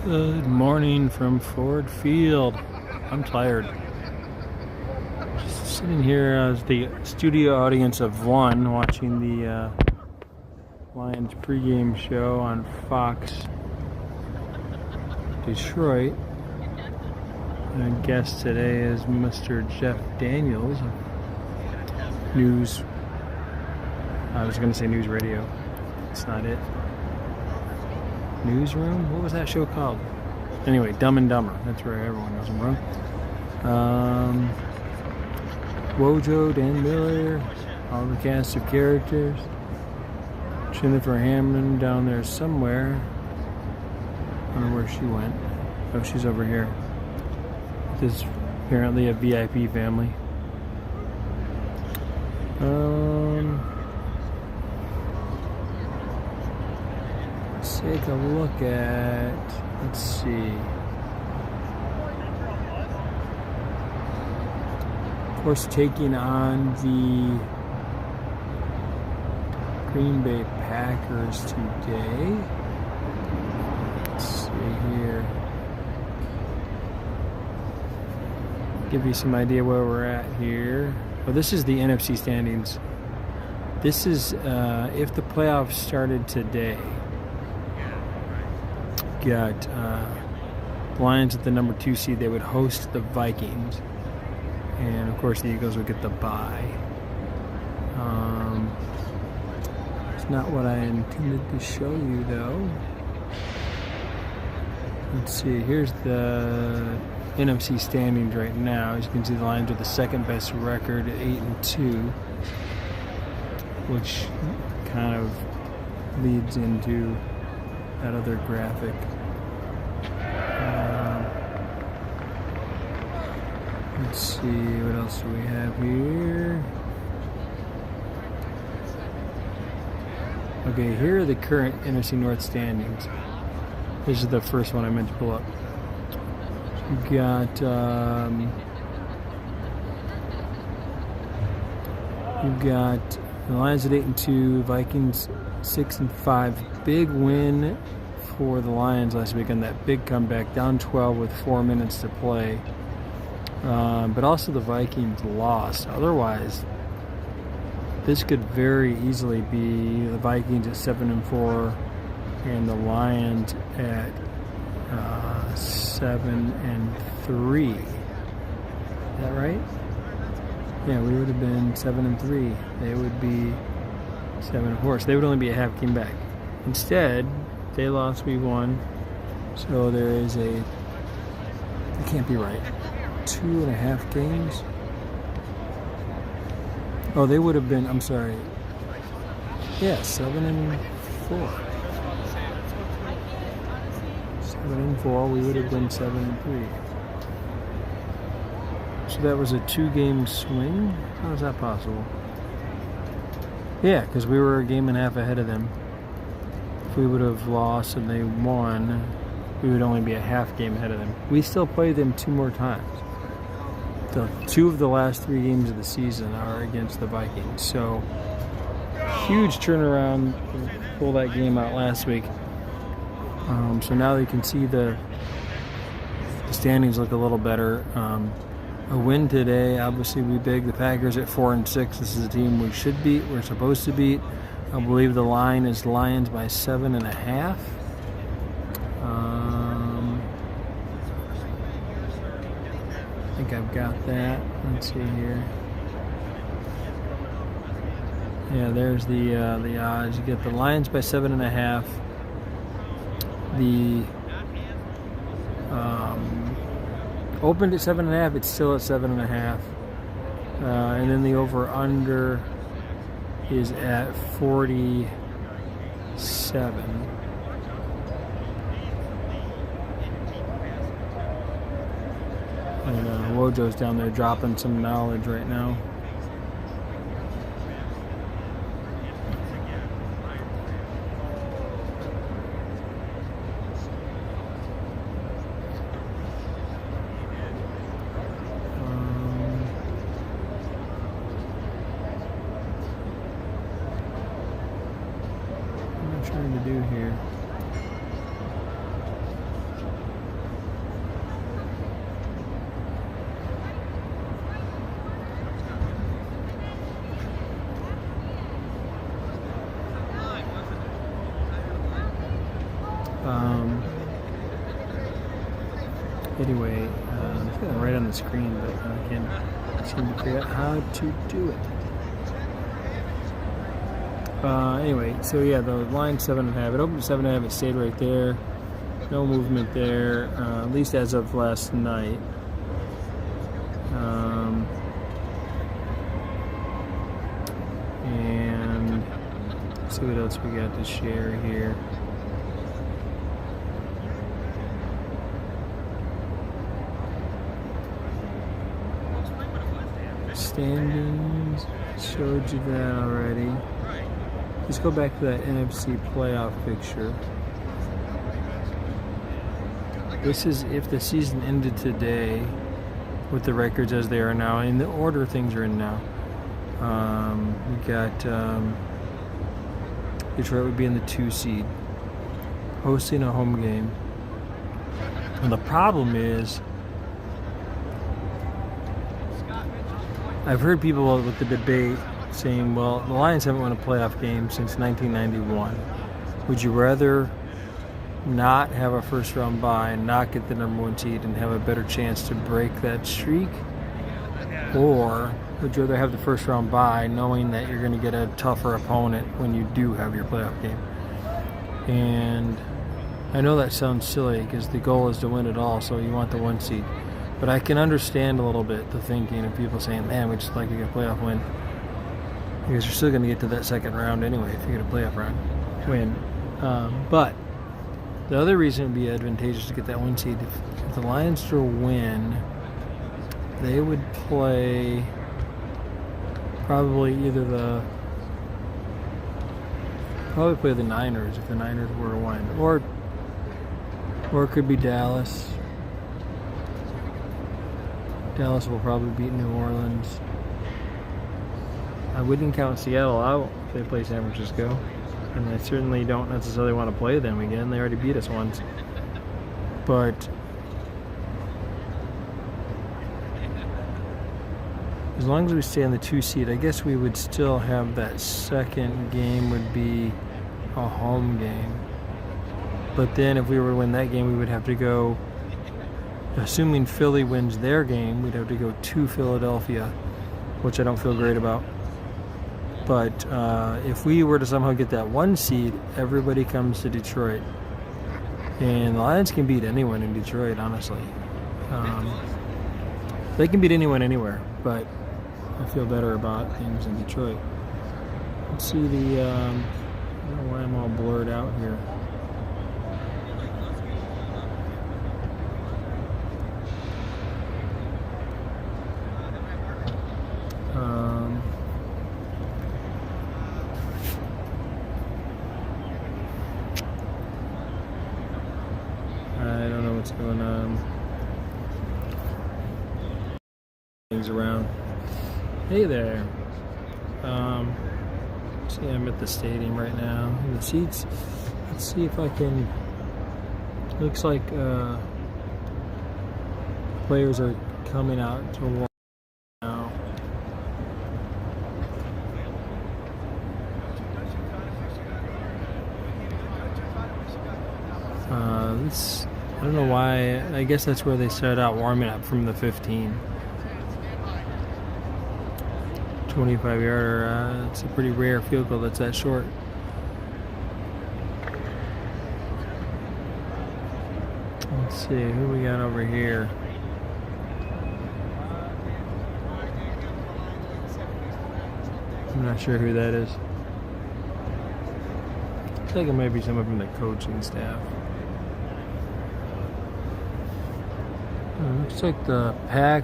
Good morning from Ford Field. I'm tired. Just sitting here as the studio audience of one watching the Lions pregame show on Fox Detroit. And our guest today is Mr. Jeff Daniels of News. I was going to say News Radio. That's not it. Newsroom? What was that show called? Anyway, Dumb and Dumber. That's where everyone knows I'm from. Wojo, Dan Miller, all the cast of characters. Jennifer Hammond down there somewhere. I don't know where she went. Oh, she's over here. This is apparently a VIP family. Take a look at, let's see. Of course, taking on the Green Bay Packers today. Let's see here. Give you some idea where we're at here. Oh, this is the NFC standings. This is if the playoffs started today. Got the Lions at the number 2 seed. They would host the Vikings, and of course the Eagles would get the bye. It's not what I intended to show you, though. Let's see. Here's the NFC standings right now. As you can see, the Lions are the second best record at 8-2, which kind of leads into that other graphic. Let's see, what else do we have here? Okay, here are the current NFC North standings. This is the first one I meant to pull up. You got the Lions at 8-2, Vikings 6-5. Big win for the Lions last week on that big comeback, down 12 with 4 minutes to play. But also the Vikings lost. Otherwise, this could very easily be the Vikings at 7-4 and the Lions at 7-3. Is that right? Yeah, we would have been 7-3. They would be 7-4. So they would only be a half game back. Instead, they lost, we won. So there is it can't be right. 2.5 games. Oh, they would have been, I'm sorry. Yeah, 7-4. 7-4, we would have been 7-3. So that was a 2-game swing? How is that possible? Yeah, because we were a game and a half ahead of them. If we would have lost and they won, we would only be a half game ahead of them. We still play them 2 more times. The 2 of the last 3 games of the season are against the Vikings. So, huge turnaround. Pull that game out last week. So now you can see the standings look a little better. A win today, obviously, we big. The Packers at 4-6. This is a team we should beat. We're supposed to beat. I believe the line is Lions by 7.5. I think I've got that. Let's see here. Yeah, there's the odds. You get the Lions by 7.5. The opened at 7.5. It's still at 7.5. And then the over/under is at 47. And Wojo's down there dropping some knowledge right now. What am I trying to do here? Anyway, it's got it right on the screen, but I can't seem to figure out how to do it. Anyway, so yeah, the line 7.5. It opened at 7.5. It stayed right there. No movement there, at least as of last night. And let's see what else we got to share here. Standings, showed you that already. Let's go back to that NFC playoff picture. This is if the season ended today with the records as they are now, in the order things are in now. We got Detroit would be in the 2 seed, hosting a home game. And the problem is, I've heard people with the debate saying, well, the Lions haven't won a playoff game since 1991. Would you rather not have a first-round bye and not get the number 1 seed and have a better chance to break that streak? Or would you rather have the first-round bye knowing that you're going to get a tougher opponent when you do have your playoff game? And I know that sounds silly because the goal is to win it all, so you want the 1 seed. But I can understand a little bit the thinking of people saying, man, we just like to get a playoff win. Because you're still going to get to that second round anyway if you get a playoff round win. But the other reason it would be advantageous to get that 1 seed, if the Lions still win, they would play probably the Niners if the Niners were to win. Or it could be Dallas. Dallas will probably beat New Orleans. I wouldn't count Seattle out if they play San Francisco. And I certainly don't necessarily want to play them again. They already beat us once. But as long as we stay on the 2 seed, I guess we would still have that second game would be a home game. But then if we were to win that game, we would have to go, assuming Philly wins their game, we'd have to go to Philadelphia, which I don't feel great about. But if we were to somehow get that 1 seed, everybody comes to Detroit. And the Lions can beat anyone in Detroit, honestly. They can beat anyone anywhere, but I feel better about things in Detroit. Let's see the, I don't know why I'm all blurred out here. I don't know what's going on. Things around. Hey there. See, I'm at the stadium right now. In the seats. Let's see if I can. Looks like players are coming out to walk now. I don't know why. I guess that's where they started out warming up from the 15. 25-yarder. It's a pretty rare field goal that's that short. Let's see who we got over here. I'm not sure who that is. I think it might be someone from the coaching staff. Looks like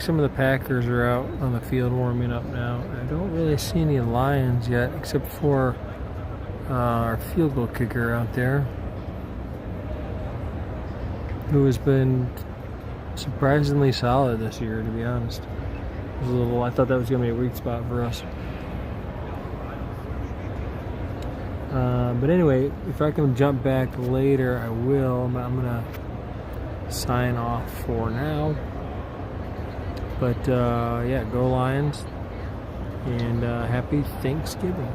some of the Packers are out on the field warming up now. I don't really see any Lions yet, except for our field goal kicker out there, who has been surprisingly solid this year, to be honest. I thought that was going to be a weak spot for us. But anyway, if I can jump back later, I will. But I'm going to sign off for now. But yeah, go Lions, and happy Thanksgiving.